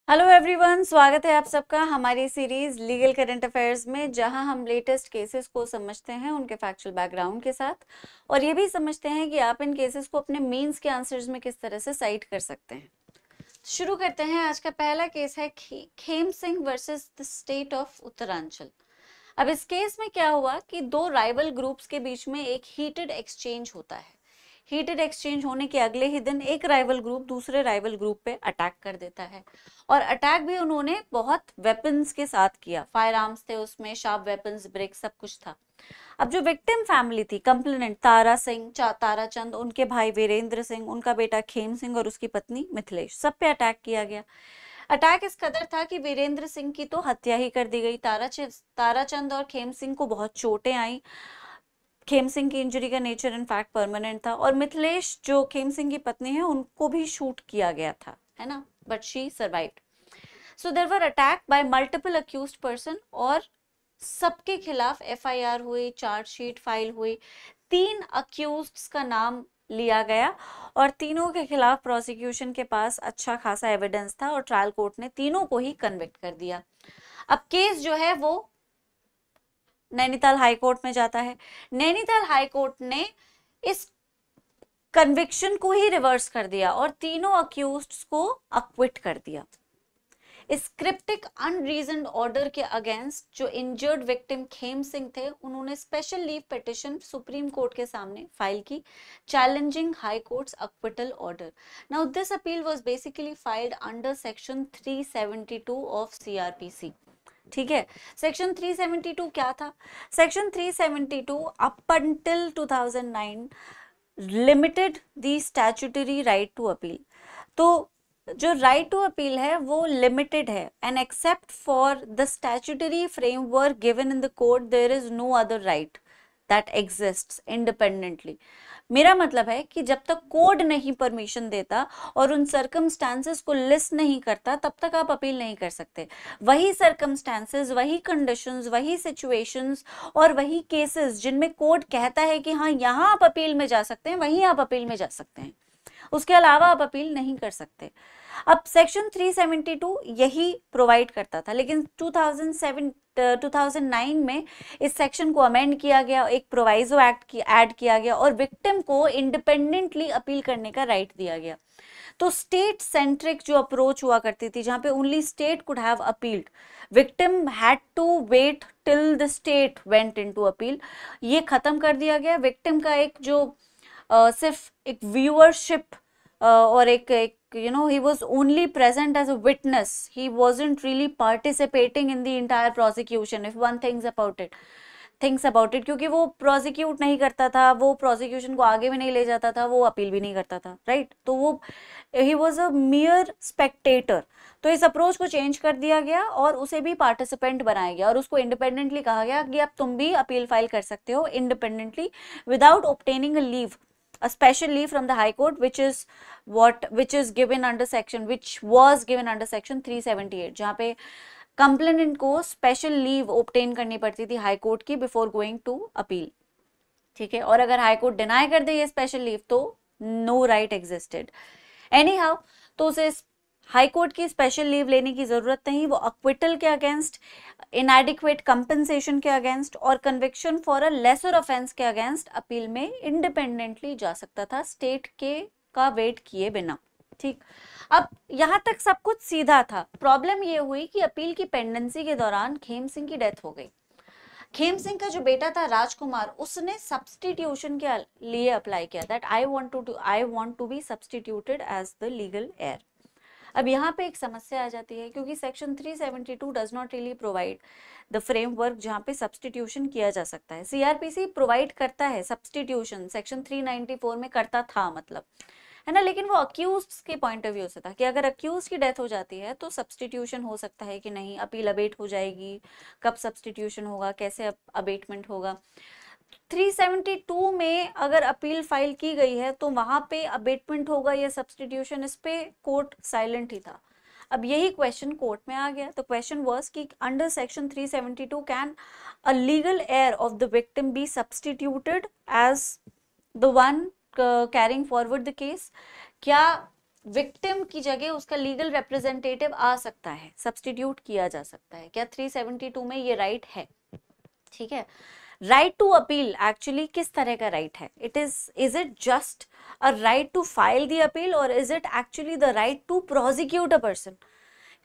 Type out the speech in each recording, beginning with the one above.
Hello everyone, स्वागत है आप सबका हमारी सीरीज लीगल करंट अफेयर्स में, जहां हम लेटेस्ट केसेस को समझते हैं उनके फैक्चुअल बैकग्राउंड के साथ और ये भी समझते हैं कि आप इन केसेस को अपने मेंस के आंसर्स में किस तरह से साइट कर सकते हैं। शुरू करते हैं। आज का पहला केस है Khem Singh versus the state of Uttaranchal. अब इस केस में क्या हुआ कि दो राइवल ग्रुप्स के बीच में एक हीटेड एक्सचेंज होता है। हीटेड एक्सचेंज होने के अगले ही दिन एक राइवल ग्रुप दूसरे राइवल ग्रुप पे अटैक कर देता है और अटैक भी उन्होंने बहुत वेपन्स के साथ किया। फायर आर्म्स थे उसमें, शार्प वेपन्स, ब्रेक, सब कुछ था। अब जो विक्टिम फैमिली थी, कंप्लेनेंट तारा सिंह, ताराचंद, उनके भाई वीरेंद्र सिंह, उनका बेटा खेम सिंह और उसकी पत्नी मिथिलेश, सब पे अटैक किया गया। अटैक इस कदर था कि वीरेंद्र सिंह की तो हत्या ही कर दी गई। ताराचंद और खेम सिंह को बहुत चोटें आई। खेम सिंह की इंजरी का नेचर इनफैक्ट परमानेंट था और मिथिलेश जो खेम सिंह की पत्नी है उनको भी शूट किया गया था, है ना, but she survived. So there were attacked by multiple accused person और सबके खिलाफ एफआईआर हुई, चार्जशीट फाइल हुई। 3 अक्यूज्ड का नाम लिया गया और तीनों के खिलाफ प्रोसिक्यूशन के पास अच्छा खासा एविडेंस था और ट्रायल कोर्ट ने तीनों को ही कन्विक्ट कर दिया। अब केस जो है वो नैनीताल हाई कोर्ट में जाता है। नैनीताल हाई कोर्ट ने इस कन्विक्शन को ही रिवर्स कर दिया और तीनों अक्यूज्ड को अक्विट कर दिया। इस क्रिप्टिक अनरीजन्ड ऑर्डर के अगेंस्ट जो इंजर्ड विक्टिम खेम सिंह थे, उन्होंने special leave petition supreme court के सामने फाइल की, challenging high court's acquittal order. Now this appeal was basically filed under section 372 of CrPC. ठीक है, सेक्शन 372 क्या था? Section 372 up until 2009 limited the statutory right to appeal. तो जो right to appeal है वो लिमिटेड है, and except for the statutory framework given in the code there is no other right that exists independently. मेरा मतलब है कि जब तक कोड नहीं परमिशन देता और उन सर्कमस्टांसेस को लिस्ट नहीं करता, तब तक आप अपील नहीं कर सकते। वही सर्कमस्टांसेस, वही कंडीशंस, वही सिचुएशंस और वही केसेस जिनमें कोड कहता है कि हाँ यहाँ आप अपील में जा सकते हैं, वहीं आप अपील में जा सकते हैं, उसके अलावा आप अपील नहीं कर सकते। अब सेक्शन 372 यही प्रोवाइड करता था, लेकिन 2009 में इस सेक्शन को अमेंड किया गया, एक प्रोवाइजो एक्ट की ऐड किया गया और विक्टिम को इंडिपेंडेंटली अपील करने का राइट दिया गया। तो स्टेट सेंट्रिक जो अप्रोच हुआ करती थी, जहां पे only state could have appealed, victim had to wait till the state went into appeal, ये खत्म कर दिया गया। विक्टिम का एक जो सिर्फ एक व्यूअरशिप और एक he was only present as a witness, he wasn't really participating in the entire prosecution, if one thinks about it, क्योंकि वो प्रोसिक्यूट नहीं करता था, वो प्रोसिक्यूशन को आगे भी नहीं ले जाता था, वो अपील भी नहीं करता था, राइट? तो वो ही वॉज अ मियर स्पेक्टेटर। तो इस अप्रोच को चेंज कर दिया गया और उसे भी पार्टिसिपेंट बनाया गया और उसको इंडिपेंडेंटली कहा गया कि अब तुम भी अपील फाइल कर सकते हो independently without obtaining a leave, a special leave from the high court, which was given under section 378, जहाँ पे कंप्लेनेंट को स्पेशल लीव ऑब्टेन करनी पड़ती थी हाई कोर्ट की बिफोर गोइंग टू अपील। ठीक है, और अगर हाई कोर्ट डिनाई कर दे ये स्पेशल लीव तो no right existed. Anyhow, तो उसे हाई कोर्ट की स्पेशल लीव लेने की जरूरत नहीं, वो अक्विटल के अगेंस्ट, इनएडिक्वेट कंपनसेशन के अगेंस्ट और conviction for a lesser offence के अगेंस्ट अपील में इंडिपेंडेंटली जा सकता था, स्टेट के का वेट किए बिना। ठीक, अब यहां तक सब कुछ सीधा था। प्रॉब्लम ये हुई कि अपील की पेंडेंसी के दौरान खेम सिंह की डेथ हो गई। खेम सिंह का जो बेटा था राजकुमार, उसने सब्सटीट्यूशन के लिए अप्लाई किया, that I want to be substituted as the legal heir. अब यहाँ पे एक समस्या आ जाती है, क्योंकि section 372 does not really provide the framework जहाँ पे सब्सटीट्यूशन किया जा सकता है। सीआरपीसी प्रोवाइड करता है सब्सटीट्यूशन, सेक्शन 394 में करता था, मतलब, है ना, लेकिन वो अक्यूज्ड के पॉइंट ऑफ व्यू से था कि अगर अक्यूज्ड की डेथ हो जाती है तो सब्सटीट्यूशन हो सकता है कि नहीं, अपील अबेट हो जाएगी, कब सब्सटीट्यूशन होगा, कैसे अबेटमेंट होगा। 372 में अगर अपील फाइल की गई है तो वहां पे अबेटमेंट होगा या सब्सटीट्यूशन, इस पे कोर्ट साइलेंट ही था। अब यही क्वेश्चन कोर्ट में आ गया। तो क्वेश्चन वाज कि under section 372 can a legal heir of the victim be substituted as the one carrying forward the case? क्या विक्टिम की जगह उसका लीगल रिप्रेजेंटेटिव आ सकता है, सब्स्टिट्यूट किया जा सकता है। क्या 372 में ये राइट है? ठीक है। राइट टू अपील एक्चुअली किस तरह का राइट है? Is it just a right to file the appeal और is it actually the right to prosecute a person?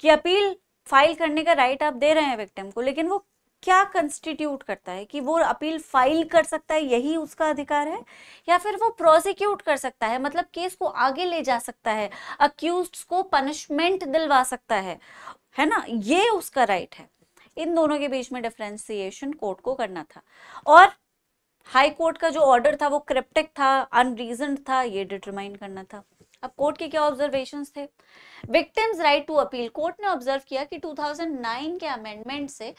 कि अपील फाइल करने का राइट आप दे रहे हैं विक्टिम को, लेकिन वो क्या कंस्टिट्यूट करता है कि वो अपील फाइल कर सकता है, यही उसका अधिकार है, या फिर वो प्रोसिक्यूट कर सकता है, मतलब केस को आगे ले जा सकता है, अक्यूज्ड को पनिशमेंट दिलवा सकता है ना, ये उसका राइट है। इन दोनों के बीच में डिफरेंशिएशन कोर्ट को करना था, और हाई कोर्ट का जो ऑर्डर था वो क्रिप्टिक था, अनरीजन्ड था, ये डिटरमाइन करना था। अब कोर्ट के क्या ऑब्जर्वेशंस थे? Victim's right to appeal, court ने ऑब्जर्व किया कि 2009 के अमेंडमेंट से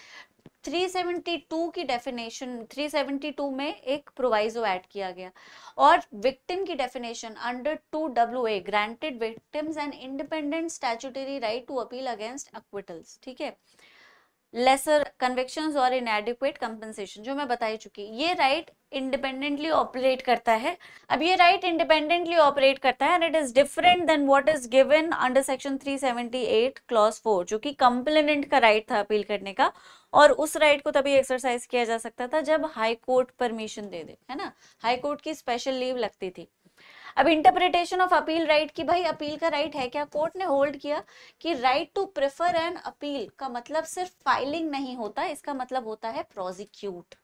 372 की डेफिनेशन, 372 में एक प्रोवाइजो ऐड किया गया और विक्टिम की definition under 2AA granted victims an independent statutory right to appeal against acquittals. ठीक है, लेसर कन्विक्शंस और इनएडिक्वेट कंपनसेशन, जो मैं बता ही चुकी, ये राइट इंडिपेंडेंटली ऑपरेट करता है। अब ये राइट इंडिपेंडेंटली ऑपरेट करता है and it is different than what is given under section 378 clause 4, जो कि कंप्लेनेंट का राइट था अपील करने का, और उस राइट को तभी एक्सरसाइज किया जा सकता था जब हाई कोर्ट परमिशन दे दे, है ना, हाई कोर्ट की स्पेशल लीव लगती थी। अब इंटरप्रिटेशन ऑफ अपील राइट की भाई अपील का राइट है क्या? कोर्ट ने होल्ड किया कि right to prefer an appeal का मतलब सिर्फ फाइलिंग नहीं होता, इसका मतलब होता है prosecute.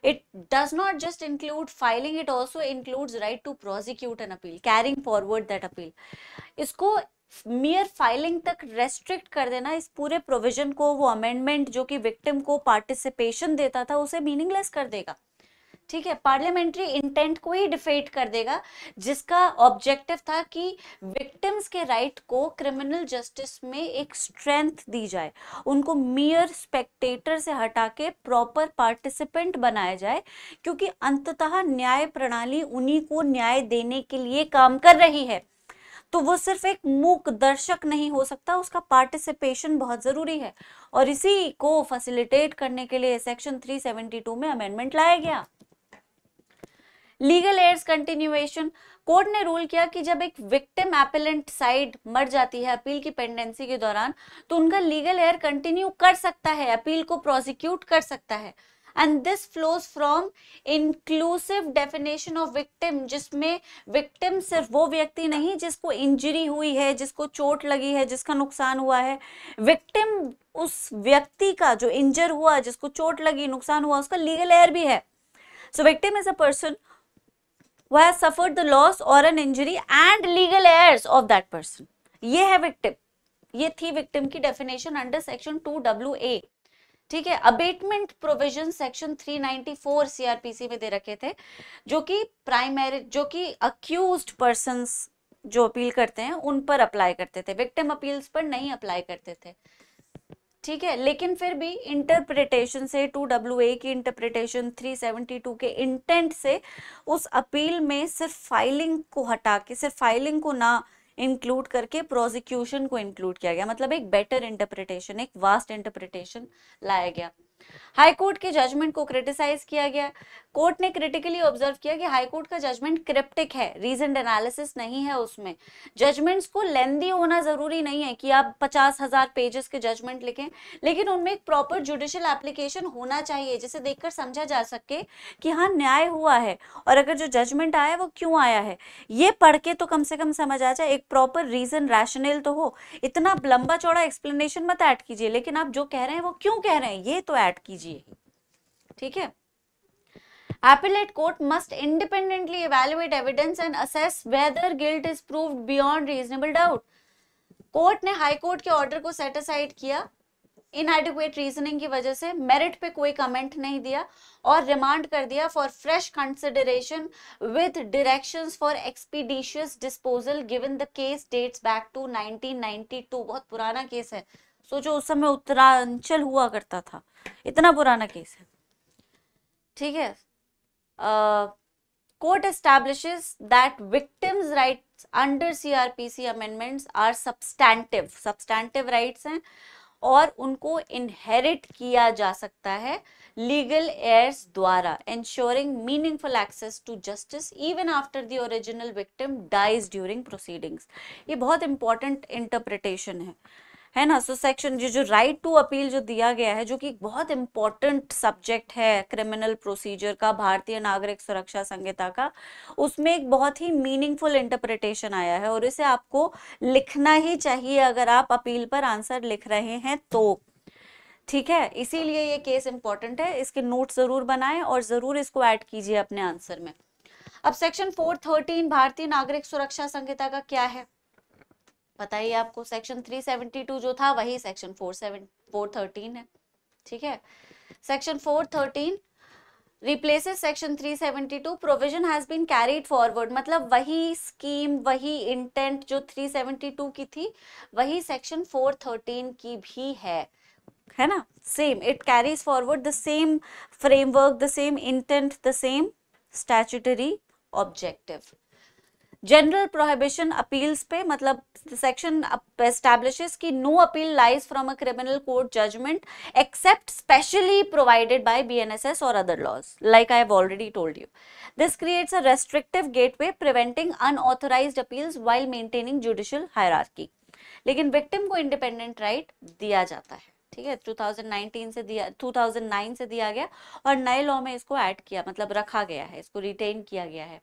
It does not just include filing, it also includes right to prosecute an appeal, carrying forward that appeal. इसको mere filing तक restrict कर देना, इस पूरे प्रोविजन को, वो अमेंडमेंट जो कि विक्टिम को पार्टिसिपेशन देता था, उसे मीनिंगलेस कर देगा। ठीक है, पार्लियामेंट्री इंटेंट को ही डिफेट कर देगा, जिसका ऑब्जेक्टिव था कि विक्टिम्स के राइट को क्रिमिनल जस्टिस में एक स्ट्रेंथ दी जाए, उनको मियर स्पेक्टेटर से हटा के प्रॉपर पार्टिसिपेंट बनाया जाए, क्योंकि अंततः न्याय प्रणाली उन्हीं को न्याय देने के लिए काम कर रही है, तो वो सिर्फ एक मूक दर्शक नहीं हो सकता, उसका पार्टिसिपेशन बहुत जरूरी है, और इसी को फैसिलिटेट करने के लिए सेक्शन 372 में अमेंडमेंट लाया गया। लीगल एयर्स कंटिन्यूएशन, कोर्ट ने रूल किया कि जब एक विक्टिम एपेलेंट साइड मर जाती है अपील की पेंडेंसी के दौरान, तो उनका लीगल एयर कंटिन्यू कर सकता है, अपील को प्रोसिक्यूट कर सकता है, and this flows from inclusive definition of victim, जिसमें विक्टिम सिर्फ वो व्यक्ति नहीं जिसको इंजरी हुई है, जिसको चोट लगी है, जिसका नुकसान हुआ है, विक्टिम उस व्यक्ति का जो इंजर हुआ, जिसको चोट लगी, नुकसान हुआ, उसका लीगल एयर भी है। So victim is a person who has suffered the loss or an injury and legal heirs of that person. ये है विक्टिम, ये थी विक्टिम की डेफिनेशन अंडर सेक्शन 2AA। ठीक है, अबेटमेंट प्रोविजन सेक्शन 394 सीआरपीसी में दे रखे थे, जो कि प्राइमरी, जो कि अक्यूज्ड पर्संस जो अपील करते हैं उन पर अप्लाई करते थे, विक्टिम अपील्स पर नहीं अप्लाई करते थे। ठीक है, लेकिन फिर भी इंटरप्रिटेशन से, 2AA की इंटरप्रिटेशन, 372 के इंटेंट से, उस अपील में सिर्फ फाइलिंग को हटा के, सिर्फ फाइलिंग को ना इंक्लूड करके प्रोसिक्यूशन को इंक्लूड किया गया, मतलब एक बेटर इंटरप्रिटेशन, एक वास्ट इंटरप्रिटेशन लाया गया। हाई कोर्ट के जजमेंट को क्रिटिसाइज किया गया। कोर्ट ने क्रिटिकली ऑब्जर्व किया कि हाई कोर्ट का जजमेंट क्रिप्टिक है, रीजन एनालिसिस नहीं है उसमें। जजमेंट्स को लेंदी होना जरूरी नहीं है कि आप 50,000 पेजेस के जजमेंट लिखें, लेकिन उनमें एक प्रॉपर जुडिशियल एप्लीकेशन होना चाहिए, जिसे देखकर समझा जा सके कि हाँ न्याय हुआ है, और अगर जो जजमेंट आया वो क्यों आया है, ये पढ़ के तो कम से कम समझ आ जाए, एक प्रॉपर रीजन रैशनल तो हो। इतना लंबा चौड़ा एक्सप्लेनेशन मत ऐड कीजिए, लेकिन आप जो कह रहे हैं वो क्यों कह रहे हैं ये तो ऐड कीजिए। ठीक है, Appellate court must independently evaluate evidence and assess whether guilt is proved beyond reasonable doubt. Court ने हाई कोर्ट के ऑर्डर को सेट असाइड किया, इनएडिक्वेट रीजनिंग की वजह से, मेरिट पे कोई कमेंट नहीं दिया और रिमांड कर दिया for fresh consideration with directions for expeditious disposal given the case dates back to 1992। बहुत पुराना केस है, सोचो उस समय उत्तरांचल हुआ करता था, इतना पुराना केस है। ठीक है, court establishes that victims' rights under CRPC amendments are substantive rights हैं, और उनको इनहेरिट किया जा सकता है लीगल heirs द्वारा, ensuring meaningful access to justice even after the original victim dies during proceedings। ये बहुत इंपॉर्टेंट इंटरप्रिटेशन है ना। सो सेक्शन जो राइट टू अपील जो दिया गया है, जो कि बहुत इंपॉर्टेंट सब्जेक्ट है क्रिमिनल प्रोसीजर का, भारतीय नागरिक सुरक्षा संहिता का, उसमें एक बहुत ही मीनिंगफुल इंटरप्रिटेशन आया है और इसे आपको लिखना ही चाहिए अगर आप अपील पर आंसर लिख रहे हैं तो, ठीक है। इसीलिए ये केस इंपॉर्टेंट है, इसके नोट जरूर बनाएं और जरूर इसको ऐड कीजिए अपने आंसर में। अब सेक्शन 413 भारतीय नागरिक सुरक्षा संहिता का क्या है बताइए आपको। सेक्शन 372 जो था वही सेक्शन 413 है, ठीक है। Section 413 replaces section 372, provision has been carried forward, मतलब वही स्कीम, वही इंटेंट जो 372 की थी वही सेक्शन 413 की भी है ना। Same, it carries forward the same framework, the same intent, the same statutory objective. General prohibition appeals पे, मतलब सेक्शन एस्टैब्लिशेस कि no appeal lies from a criminal court judgment except specially provided by BNSS और other laws, like I have already told you. This creates a restrictive gateway preventing unauthorised appeals while maintaining judicial hierarchy. लेकिन victim को independent right दिया जाता है, ठीक है। 2009 से दिया गया और नए लॉ में इसको ऐड किया, मतलब रखा गया है, इसको रिटेन किया गया है।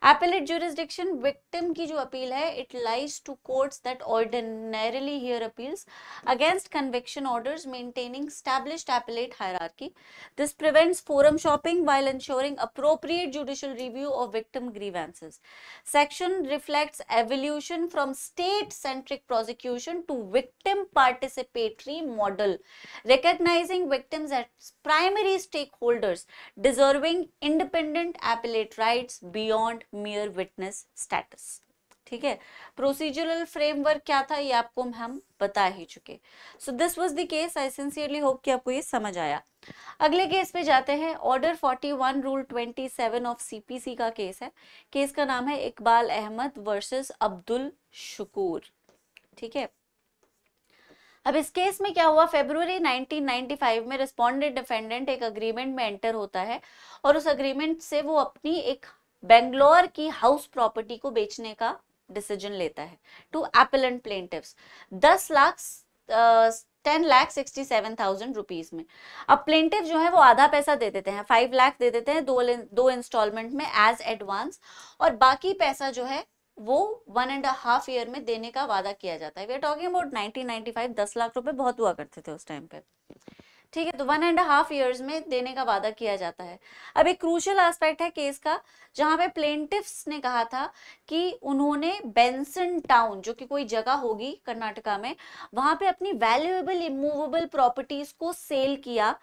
Appellate jurisdiction, victim की जो अपील है, it lies to courts that ordinarily hear appeals against conviction orders maintaining established appellate hierarchy. This prevents forum shopping while ensuring appropriate judicial review of victim grievances. Section reflects evolution from state-centric prosecution to victim participatory model, recognizing victims as primary stakeholders deserving independent appellate rights beyond mere witness status, ठीक है। Procedural framework क्या था ये आपको हम बता ही चुके। So this was the case, I sincerely hope कि आपको ये समझ आया। अगले केस पे जाते हैं। ऑर्डर 41 रूल 27 ऑफ CPC का केस है। केस का नाम है इकबाल अहमद वर्सेस अब्दुल शुकूर, ठीक है। अब इस केस में क्या हुआ, फरवरी 1995 में रिस्पोंडेंट डिफेंडेंट एक अग्रीमेंट में एंटर होता है और उस अग्रीमेंट से वो अपनी एक बेंगलोर की हाउस प्रॉपर्टी को बेचने का डिसीजन लेता है टू एपेलेंट प्लेंटिव्स 10,67,000 रुपीज में। अब प्लेंटिव जो है वो आधा पैसा दे देते हैं, 5 लाख दे देते हैं दो इंस्टॉलमेंट में एज एडवांस, और बाकी पैसा जो है वो 1.5 ईयर में देने का वादा किया जाता है। We are talking about 1995, 10 lakh रुपए बहुत हुआ करते थे उस टाइम पे, ठीक है। तो 1.5 ईयर्स में देने का वादा किया जाता है। अब एक क्रूशियल एस्पेक्ट है केस का, जहां पे प्लेंटिफ्स ने कहा था कि उन्होंने बेंसन टाउन, जो कि कोई जगह होगी कर्नाटका में, वहां पे अपनी वैल्यूएबल इमूवेबल प्रॉपर्टीज को सेल किया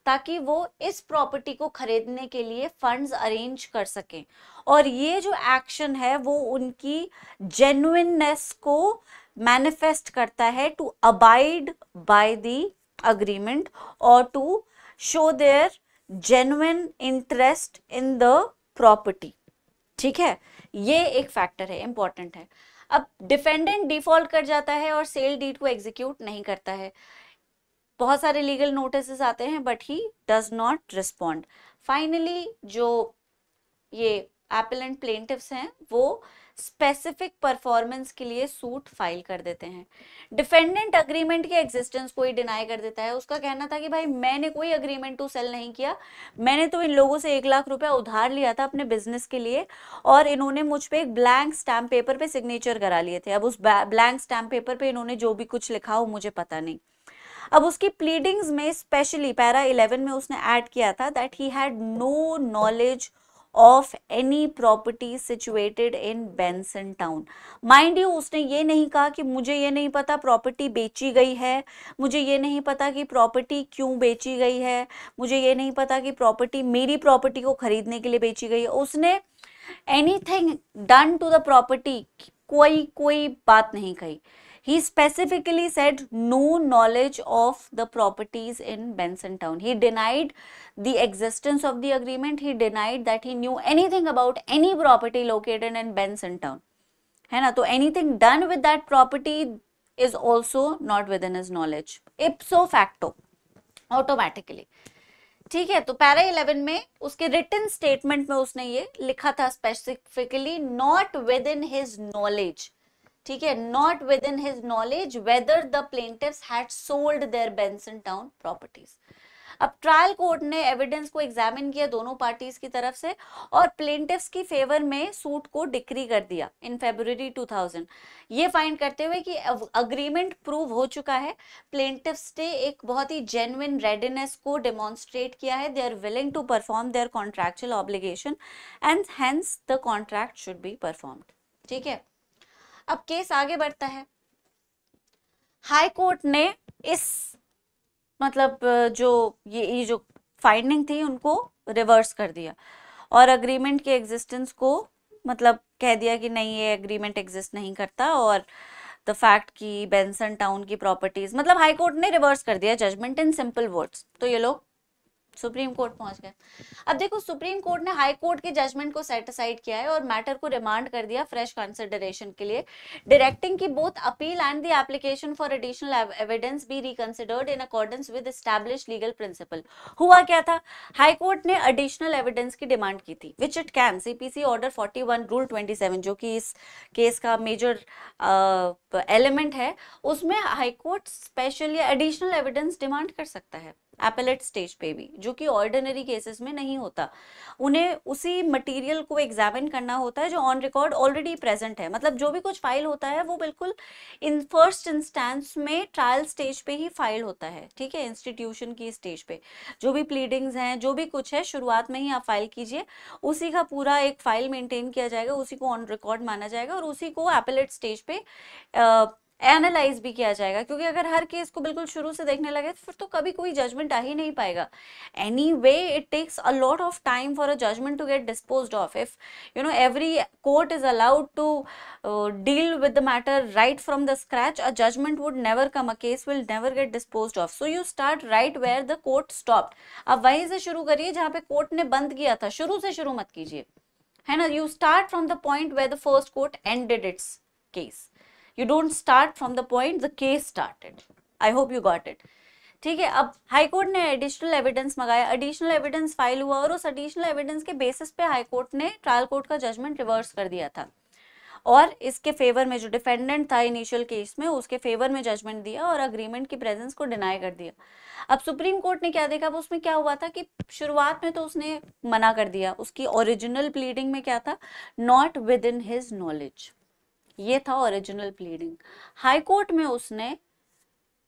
ताकि वो इस प्रॉपर्टी को खरीदने के लिए फंड्स अरेंज कर सकें। और ये जो एक्शन है वो उनकी जेन्युइननेस को मैनिफेस्ट करता है to abide by the agreement और to show their genuine interest in the property, ठीक है। ये एक फैक्टर है, इंपॉर्टेंट है। अब डिफेंडेंट डिफॉल्ट कर जाता है और सेल डीड को एग्जीक्यूट नहीं करता है। बहुत सारे लीगल नोटिस आते हैं but he does not respond. Finally जो ये एपेलेंट प्लेंटिव्स हैं वो स्पेसिफिक परफॉर्मेंस के लिए सूट फाइल कर देते हैं। डिफेंडेंट अग्रीमेंट के एग्जिस्टेंस को ही डिनाई कर देता है। उसका कहना था कि भाई मैंने कोई अग्रीमेंट टू सेल नहीं किया, मैंने तो इन लोगों से 1 लाख रुपया उधार लिया था अपने बिजनेस के लिए और इन्होंने मुझ पे एक ब्लैंक स्टैम्प पेपर पे सिग्नेचर करा लिए थे। अब उस ब्लैंक स्टैम्प पेपर पे इन्होंने जो भी कुछ लिखा हो मुझे पता नहीं। अब उसकी प्लीडिंग्स में स्पेशली पैरा 11 में उसने ऐड किया था that he had no knowledge of any property situated in Benson town। Mind you उसने ये नहीं कहा कि मुझे ये नहीं पता प्रॉपर्टी बेची गई है, मुझे ये नहीं पता कि प्रॉपर्टी क्यों बेची गई है, मुझे ये नहीं पता कि प्रॉपर्टी मेरी प्रॉपर्टी को खरीदने के लिए बेची गई है। उसने anything done to the property कोई बात नहीं कही। He specifically said no knowledge of the properties in Benson town. He denied the existence of the agreement. He denied that he knew anything about any property located in Benson town. है ना? तो anything done with that property is also not within his knowledge, ipso facto, automatically. ठीक है, तो para 11 में उसके written statement में उसने ये लिखा था specifically, not within his knowledge, ठीक है, not within his knowledge whether the plaintiffs had sold their Benson Town properties. अब ट्रायल कोर्ट ने एविडेंस को एग्जामिन किया दोनों पार्टीज की तरफ से और प्लेंटिफ्स की फेवर में सूट को डिक्री कर दिया इन फरवरी 2000, ये फाइंड करते हुए कि अग्रीमेंट प्रूव हो चुका है, प्लेंटिफ्स ने एक बहुत ही जेन्युइन रेडीनेस को डेमोन्स्ट्रेट किया है, they are willing to perform their contractual obligation and hence the contract should be performed. ठीक है, अब केस आगे बढ़ता है। हाई कोर्ट ने इस मतलब जो ये जो फाइंडिंग थी उनको रिवर्स कर दिया और अग्रीमेंट के एग्जिस्टेंस को मतलब कह दिया कि नहीं, ये एग्रीमेंट एग्जिस्ट नहीं करता, और द फैक्ट कि बेंसन टाउन की प्रॉपर्टीज, मतलब हाई कोर्ट ने रिवर्स कर दिया जजमेंट इन सिंपल वर्ड्स। तो ये लोग सुप्रीम कोर्ट पहुंच गए। अब देखो, सुप्रीम कोर्ट ने हाई कोर्ट के जजमेंट को सेट असाइड किया है और मैटर को रिमांड कर दिया फ्रेश कंसिडरेशन के लिए, डायरेक्टिंग की both appeal and the application for additional evidence be reconsidered in accordance with established legal principle. हुआ क्या था, हाई कोर्ट ने एडिशनल एविडेंस की डिमांड की थी, which it can, CPC order 41 rule 27 जो कि इस केस का मेजर एलिमेंट है, उसमें हाई कोर्ट स्पेशल या एडिशनल एविडेंस डिमांड कर सकता है एपेलेट स्टेज पे भी, जो कि ऑर्डिनरी केसेस में नहीं होता। उन्हें उसी मटेरियल को एग्जामिन करना होता है जो ऑन रिकॉर्ड ऑलरेडी प्रेजेंट है, मतलब जो भी कुछ फाइल होता है वो बिल्कुल इन फर्स्ट इंस्टेंस में ट्रायल स्टेज पे ही फाइल होता है। ठीक है, इंस्टीट्यूशन की स्टेज पे जो भी प्लीडिंग्स हैं, जो भी कुछ है, शुरुआत में ही आप फाइल कीजिए, उसी का पूरा एक फाइल मेंटेन किया जाएगा, उसी को ऑन रिकॉर्ड माना जाएगा और उसी को एपेलेट स्टेज पे एनालाइज भी किया जाएगा, क्योंकि अगर हर केस को बिल्कुल शुरू से देखने लगे तो फिर तो कभी कोई जजमेंट आ ही नहीं पाएगा। Anyway it takes a lot of time for a judgment to get disposed of. If every court is allowed to deal with the matter right from the scratch, a judgment would never come, a case will never get disposed of. So you start right where the court stopped. अब वहीं से शुरू करिए जहाँ पे court ने बंद किया था, शुरू से शुरू मत कीजिए, है ना। You start from the point where the first court ended its case. You don't start from the point the case started. I hope you got it. ठीक है, अब हाई कोर्ट ने एडिशनल एविडेंस मंगाया, एडिशनल एविडेंस फाइल हुआ और उस additional evidence के basis पे हाई कोर्ट ने ट्रायल कोर्ट का जजमेंट रिवर्स कर दिया था और इसके फेवर में जो डिफेंडेंट था इनिशियल केस में, उसके फेवर में जजमेंट दिया और अग्रीमेंट की प्रेजेंस को डिनाई कर दिया। अब सुप्रीम कोर्ट ने क्या देखा, अब उसमें क्या हुआ था कि शुरुआत में तो उसने मना कर दिया, उसकी ओरिजिनल प्लीडिंग में क्या था, not within his knowledge, ये था ओरिजिनल प्लीडिंग। हाई कोर्ट में उसने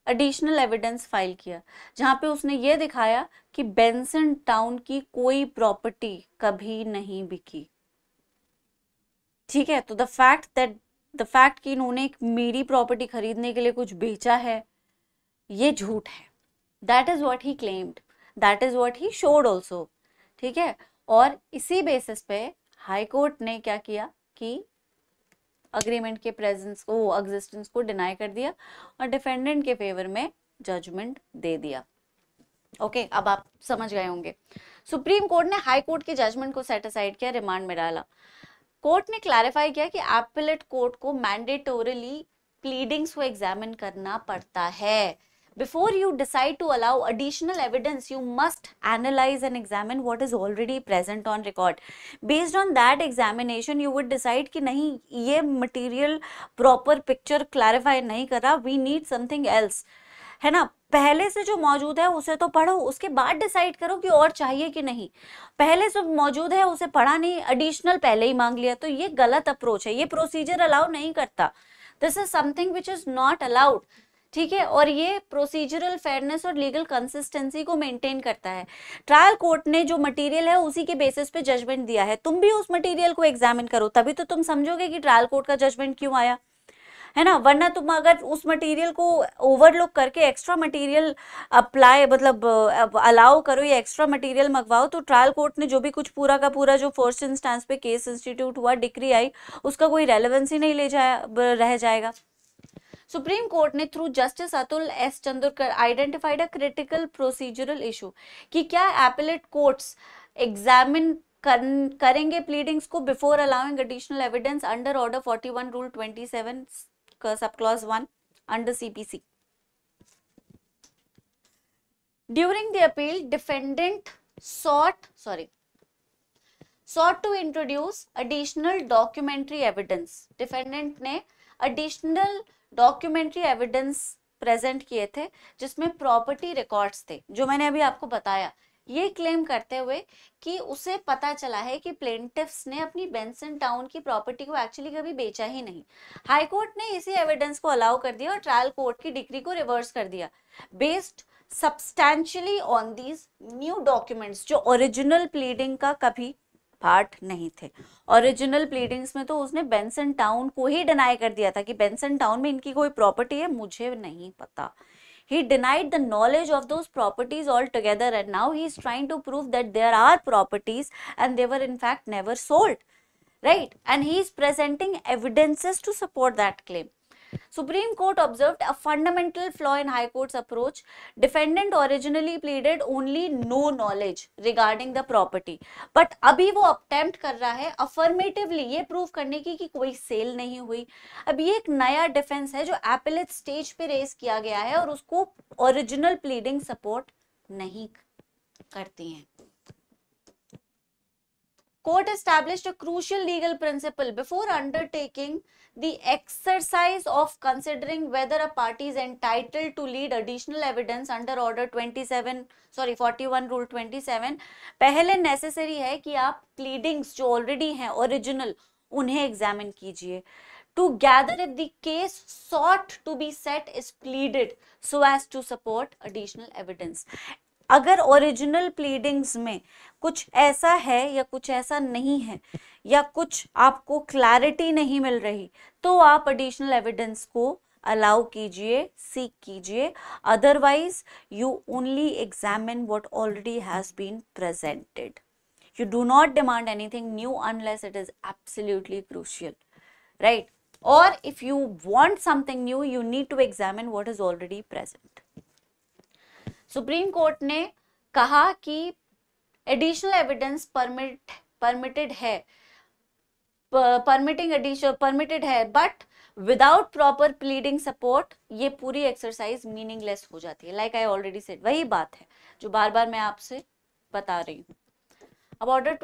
एडिशनल एविडेंस फाइल किया जहां पे उसने ये दिखाया कि बेंसन टाउन की कोई प्रॉपर्टी कभी नहीं बिकी। ठीक है, तो द फैक्ट कि इन्होंने एक मेरी प्रॉपर्टी खरीदने के लिए कुछ बेचा है, ये झूठ है। That is what he claimed, that is what he showed also. ठीक है, और इसी बेसिस पे हाई कोर्ट ने क्या किया कि अग्रीमेंट के प्रेजेंस को, एग्जिस्टेंस को डिनाई कर दिया और डिफेंडेंट के फेवर में जजमेंट दे दिया। ओके, अब आप समझ गए होंगे। सुप्रीम कोर्ट ने हाई कोर्ट के जजमेंट को सेट असाइड किया, रिमांड में डाला। कोर्ट ने क्लैरिफाई किया कि एपेलेट कोर्ट को मैंडेटोरिली प्लीडिंग्स को एग्जामिन करना पड़ता है। Before you decide to allow additional evidence, you must analyze and examine what is already present on record. Based on that examination, you would decide कि नहीं, ये material proper picture clarify नहीं कर रहा, we need something else, है ना। पहले से जो मौजूद है उसे तो पढ़ो, उसके बाद डिसाइड करो कि और चाहिए कि नहीं। पहले से मौजूद है उसे पढ़ा नहीं, एडिशनल पहले ही मांग लिया, तो ये गलत अप्रोच है, ये प्रोसीजर अलाउ नहीं करता। This is something which is not allowed. ठीक है, और ये प्रोसीजरल फेयरनेस और लीगल कंसिस्टेंसी को मेंटेन करता है। ट्रायल कोर्ट ने जो मटेरियल है उसी के बेसिस पे जजमेंट दिया है, तुम भी उस मटेरियल को एग्जामिन करो, तभी तो तुम समझोगे कि ट्रायल कोर्ट का जजमेंट क्यों आया, है ना। वरना तुम अगर उस मटेरियल को ओवरलुक करके एक्स्ट्रा मटेरियल अप्लाई, मतलब अलाउ करो या एक्स्ट्रा मटेरियल मंगवाओ, तो ट्रायल कोर्ट ने जो भी कुछ पूरा का पूरा जो फर्स्ट इंस्टेंस पे केस इंस्टीट्यूट हुआ, डिक्री आई, उसका कोई रेलेवेंस ही नहीं रह जाएगा। सुप्रीम कोर्ट ने through justice Atul S Chandrakar identified a critical procedural issue कि क्या एपेलेट कोर्ट्स एग्जामिन करेंगे प्लीडिंग्स को before allowing additional evidence under order 41 rule 27 का sub clause 1। under CPC. During the appeal, defendant sought to introduce additional documentary evidence. Defendant ने additional documentary evidence present किए थे जिसमें property records थे, जो मैंने अभी आपको बताया, ये क्लेम करते हुए कि उसे पता चला है कि प्लेंटिफ्स ने अपनी बेंसन टाउन की प्रॉपर्टी को एक्चुअली कभी बेचा ही नहीं। हाई कोर्ट ने इसी एविडेंस को अलाउ कर दिया और ट्रायल कोर्ट की डिक्री को रिवर्स कर दिया based substantially on these new documents, जो ओरिजिनल प्लीडिंग का कभी पार्ट नहीं थे। ओरिजिनल प्लीडिंग्स में तो उसने बेंसन टाउन को ही डिनाई कर दिया था कि बेंसन टाउन में इनकी कोई प्रॉपर्टी है, मुझे नहीं पता। He denied the knowledge of those properties altogether, and now he is trying to prove that there are properties and they were in fact never sold, right? And he is presenting evidences to support that claim. Supreme Court observed a fundamental flaw in High Court's approach. Defendant originally pleaded only no knowledge regarding the property, but अभी वो attempt कर रहा है affirmatively ये prove करने की कि कोई सेल नहीं हुई। अब ये एक नया डिफेंस है जो appellate stage पे रेस किया गया है और उसको original pleading support नहीं करती हैं। Court established a crucial legal principle before undertaking the exercise of considering whether a party is entitled to lead additional evidence under order 41 rule 27। पहले नेसेसरी है कि आप प्लीडिंग्स जो ऑलरेडी हैं ओरिजिनल उन्हें एग्जामिन कीजिए to gather if the case sought to be set is pleaded so as to support additional evidence। अगर original pleadings में कुछ ऐसा है या कुछ ऐसा नहीं है या कुछ आपको क्लैरिटी नहीं मिल रही तो आप एडिशनल एविडेंस को अलाउ कीजिए, सीक कीजिए। Otherwise you only examine what already has been presented. You do not demand anything new unless it is absolutely crucial, right? और if you want something new you need to examine what is already present. Supreme court ने कहा कि additional evidence permitted है but without proper pleading support ये पूरी exercise meaningless हो जाती है। लाइक आई ऑलरेडी सेड, वही बात है जो बार बार मैं आपसे बता रही हूँ। अब ऑर्डर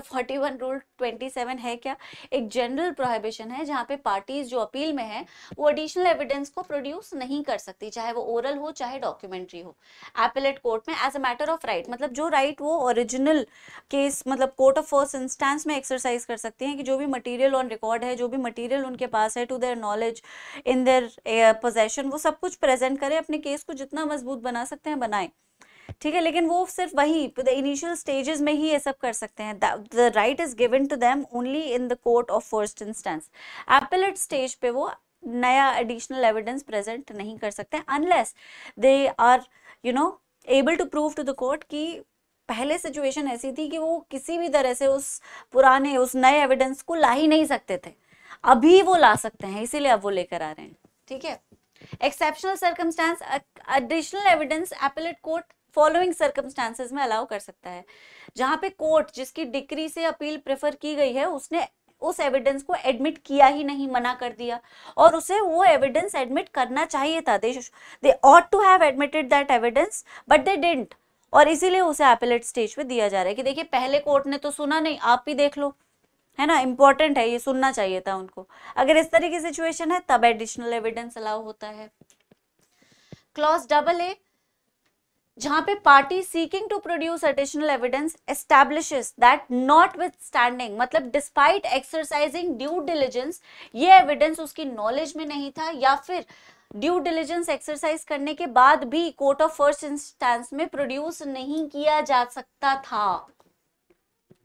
41 रूल 27 है क्या? एक जनरल प्रोहिबिशन है जहाँ पे पार्टीज जो अपील में है वो एडिशनल एविडेंस को प्रोड्यूस नहीं कर सकती, चाहे वो ओरल हो चाहे डॉक्यूमेंट्री हो। एपेलेट कोर्ट में as a matter of right, मतलब जो राइट वो ओरिजिनल केस मतलब कोर्ट ऑफ फर्स्ट इंस्टेंस में एक्सरसाइज कर सकती हैं कि जो भी मटीरियल ऑन रिकॉर्ड है, जो भी मटीरियल उनके पास है, to their knowledge, in their possession, वो सब कुछ प्रेजेंट करें, अपने केस को जितना मजबूत बना सकते हैं बनाएं, ठीक है। लेकिन वो सिर्फ वही इनिशियल स्टेजेस में ही ये सब कर सकते हैं। The right is given to them only in the court of first instance. Appellate stage पे वो नया एडिशनल एविडेंस प्रेजेंट नहीं कर सकते unless they are able to prove to the court कि पहले सिचुएशन ऐसी थी कि वो किसी भी तरह से उस नए एविडेंस को ला ही नहीं सकते थे, अभी वो ला सकते हैं, इसीलिए अब वो लेकर आ रहे हैं, ठीक है। Exceptional circumstance additional evidence appellate court following circumstances में अलाउ कर सकता है, जहां पे कोर्ट जिसकी डिक्री से अपील प्रेफर की गई है उसने उस एविडेंस को एडमिट किया ही नहीं, मना कर दिया, और उसे वो एविडेंस एडमिट करना चाहिए था। They ought to have admitted that evidence but they didn't, और इसीलिए उसे एपेलेट स्टेज पे दिया जा रहा है कि देखिए पहले कोर्ट ने तो सुना नहीं, आप भी देख लो, है ना, इंपॉर्टेंट है, ये सुनना चाहिए था उनको। अगर इस तरह की सिचुएशन है तब एडिशनल एविडेंस अलाउ होता है। क्लॉज AA, जहां पे party seeking to produce additional evidence establishes that notwithstanding, मतलब डिस्पाइट एक्सरसाइजिंग ड्यू डिलिजेंस, ये एविडेंस उसकी नॉलेज में नहीं था या फिर ड्यू डिलिजेंस एक्सरसाइज करने के बाद भी कोर्ट ऑफ फर्स्ट इंस्टेंस में प्रोड्यूस नहीं किया जा सकता था,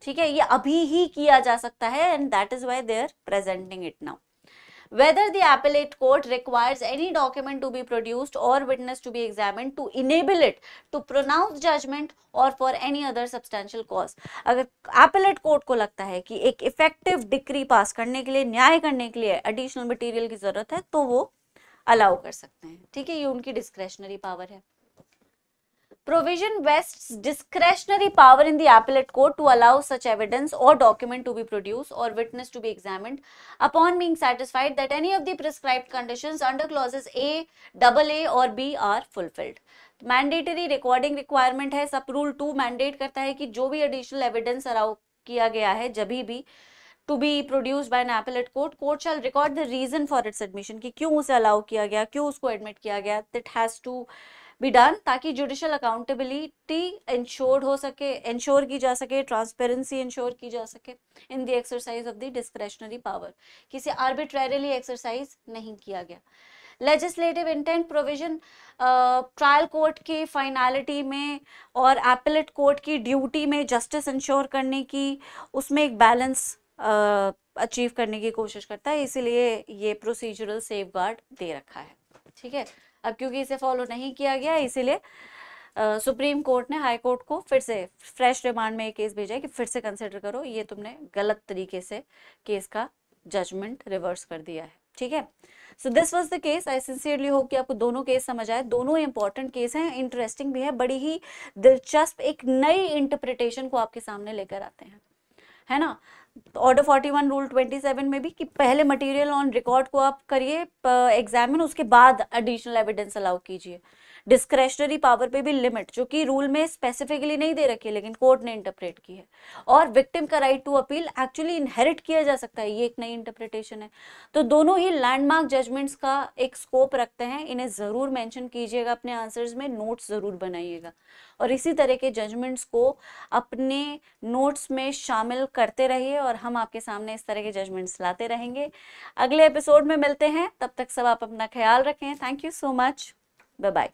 ठीक है, ये अभी ही किया जा सकता है, and that is why they are presenting it now. Whether the appellate court requires any document to be produced or witness to be examined to enable it to pronounce judgment or for any other substantial cause, अगर appellate court को लगता है कि एक effective decree पास करने के लिए, न्याय करने के लिए additional material की जरूरत है तो वो अलाउ कर सकते हैं, ठीक है, ये उनकी discretionary power है। Provision vests discretionary power in the appellate court to allow such evidence or document to be produced or witness to be examined upon being satisfied that any of the prescribed conditions under clauses A, AA or B are fulfilled. Mandatory recording requirement है, सब rule 2 mandate करता है कि जो भी additional evidence allow किया गया है जब भी to be produced by an appellate court, court shall record the reason for its admission, कि क्यों उसे अलाउ किया गया, क्यों उसको एडमिट किया गया, that has to be done, ताकि जुडिशियल अकाउंटेबिलिटी इंश्योर हो सके, इंश्योर की जा सके, ट्रांसपेरेंसी इंश्योर की जा सके in the exercise of the discretionary power, किसी आर्बिट्रेरीली एक्सरसाइज नहीं किया गया। Legislative intent provision trial court की फाइनलिटी में और एपेलेट कोर्ट की ड्यूटी में जस्टिस इंश्योर करने की, उसमें एक बैलेंस अचीव करने की कोशिश करता है, इसीलिए ये प्रोसीजरल सेफगार्ड दे रखा है। ठीक है, अब क्योंकि इसे फॉलो नहीं किया गया इसीलिए सुप्रीम कोर्ट ने हाई कोर्ट को फिर से फ्रेश रिमांड में एक केस भेजा है कि फिर से कंसिडर करो, ये तुमने गलत तरीके से केस का जजमेंट रिवर्स कर दिया है। ठीक है, so this was the case. I sincerely hope कि आपको दोनों केस समझ आए। दोनों इंपॉर्टेंट केस हैं, इंटरेस्टिंग भी है, बड़ी ही दिलचस्प एक नई इंटरप्रिटेशन को आपके सामने लेकर आते हैं, है ना। ऑर्डर 41 रूल 27 में भी कि पहले मटेरियल ऑन रिकॉर्ड को आप करिए एग्जामिन, उसके बाद एडिशनल एविडेंस अलाउ कीजिए। डिस्क्रेशनरी पावर पे भी लिमिट, जो कि रूल में स्पेसिफिकली नहीं दे रखी है लेकिन कोर्ट ने इंटरप्रेट की है। और विक्टिम का right to appeal actually inherit किया जा सकता है, ये एक नई इंटरप्रिटेशन है। तो दोनों ही लैंडमार्क जजमेंट्स का एक स्कोप रखते हैं, इन्हें जरूर मेंशन कीजिएगा अपने आंसर्स में, नोट्स जरूर बनाइएगा और इसी तरह के जजमेंट्स को अपने नोट्स में शामिल करते रहिए और हम आपके सामने इस तरह के जजमेंट्स लाते रहेंगे। अगले एपिसोड में मिलते हैं, तब तक सब आप अपना ख्याल रखें। Thank you so much, bye bye.